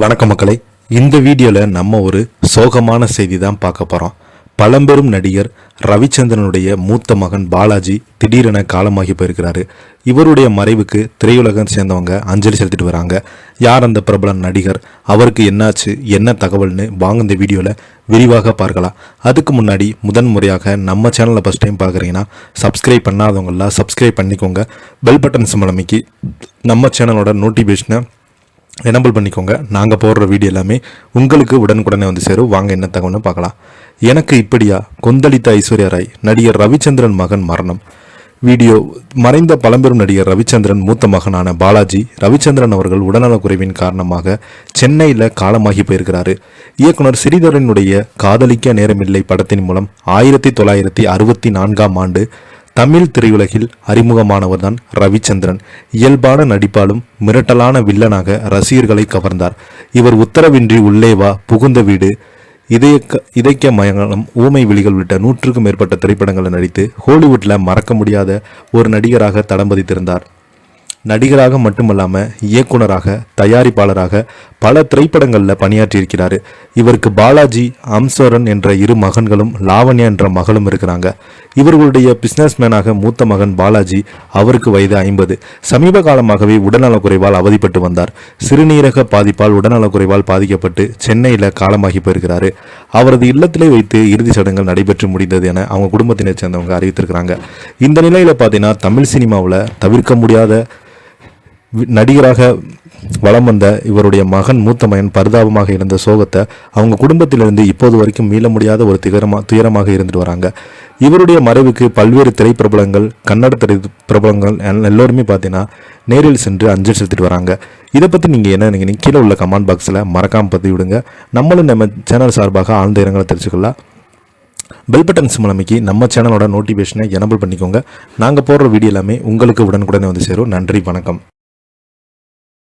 வணக்கம் மக்களே, இந்த வீடியோவில் நம்ம ஒரு சோகமான செய்தி தான் பார்க்க போகிறோம். பழம்பெரும் நடிகர் ரவிச்சந்திரனுடைய மூத்த மகன் பாலாஜி திடீரென காலமாகி போயிருக்கிறாரு. இவருடைய மறைவுக்கு திரையுலகம் சேர்ந்தவங்க அஞ்சலி செலுத்திட்டு வராங்க. யார் அந்த பிரபல நடிகர், அவருக்கு என்னாச்சு, என்ன தகவல்னு வாங்க இந்த வீடியோவில் விரிவாக பார்க்கலாம். அதுக்கு முன்னாடி முதன்முறையாக நம்ம சேனலை ஃபஸ்ட் டைம் பார்க்குறீங்கன்னா சப்ஸ்கிரைப் பண்ணாதவங்களாம் சப்ஸ்கிரைப் பண்ணிக்கோங்க. பெல் பட்டன் சிம்பல் அமைக்கி நம்ம சேனலோட நோட்டிஃபிகேஷனை எனபிள் பண்ணிக்கோங்க. நாங்கள் போடுற வீடியோ எல்லாமே உங்களுக்கு உடனுக்குடனே வந்து சேரும். வாங்க என்ன தகவல்னு பார்க்கலாம். எனக்கு இப்படியா கொந்தளித்த ஐஸ்வர்யா ராய், நடிகர் ரவிச்சந்திரன் மகன் மரணம். வீடியோ மறைந்த பழம்பெரும் நடிகர் ரவிச்சந்திரன் மூத்த மகனான பாலாஜி ரவிச்சந்திரன் அவர்கள் உடல்நலக்குறைவின் காரணமாக சென்னையில் காலமாகி போயிருக்கிறாரு. இயக்குனர் ஸ்ரீதரனுடைய காதலிக்க நேரமில்லை படத்தின் மூலம் 1964 ஆண்டு தமிழ் திரையுலகில் அறிமுகமானவர் தான் ரவிச்சந்திரன். இயல்பான நடிப்பாலும் மிரட்டலான வில்லனாக ரசிகர்களை கவர்ந்தார். இவர் உத்தரவின்றி உள்ளே வா, புகுந்த வீடு, இதய மயங்கலம், ஊமை விழிகள் உள்ளிட்ட 100க்கும் மேற்பட்ட திரைப்படங்களில் நடித்து ஹாலிவுட்டில் மறக்க முடியாத ஒரு நடிகராக தடம் பதித்திருந்தார். நடிகராக மட்டுமல்லாமல் இயக்குனராக, தயாரிப்பாளராக பல திரைப்படங்களில் பணியாற்றியிருக்கிறார். இவருக்கு பாலாஜி, அம்சரன் என்ற 2 மகன்களும் லாவண்யா என்ற மகளும் இருக்கிறாங்க. இவர்களுடைய பிஸ்னஸ்மேனாக மூத்த மகன் பாலாஜி, அவருக்கு வயது 50. சமீப காலமாகவே உடல்நலக்குறைவால் அவதிப்பட்டு வந்தார். சிறுநீரக பாதிப்பால் உடல்நலக்குறைவால் பாதிக்கப்பட்டு சென்னையில் காலமாகி போயிருக்கிறாரு. அவரது இல்லத்திலே வைத்து இறுதி சடங்குகள் நடைபெற்று முடிந்தது என அவங்க குடும்பத்தினை சேர்ந்தவங்க அறிவித்திருக்கிறாங்க. இந்த நிலையில் பார்த்தீங்கன்னா தமிழ் சினிமாவில் தவிர்க்க முடியாத நடிகராக வலம் வந்த இவருடைய மகன் மூத்த மகன் பரிதாபமாக இருந்த சோகத்தை அவங்க குடும்பத்திலிருந்து இப்போது வரைக்கும் மீள முடியாத ஒரு துயரமாக இருந்துட்டு வராங்க. இவருடைய மறைவுக்கு பல்வேறு திரைப்பிரபலங்கள், கன்னட திரைப்பிரபலங்கள் எல்லோருமே பார்த்தீங்கன்னா நேரில் சென்று அஞ்சலி செலுத்திட்டு வராங்க. இதை பற்றி நீங்கள் என்ன நினைக்கிறீங்க? கீழே உள்ள கமெண்ட் பாக்ஸில் மறக்காமல் பதிவு விடுங்க. நம்மளும் நம்ம சேனல் சார்பாக ஆழ்ந்த இரங்கலை தெரிஞ்சுக்கலாம். பெல் பட்டன் சிம்பல் அமைக்கி நம்ம சேனலோட நோட்டிஃபிகேஷனை எனபிள் பண்ணிக்கோங்க. நாங்கள் போடுற வீடியோ எல்லாமே உங்களுக்கு உடனுக்குடனே வந்து சேரும். நன்றி, வணக்கம்.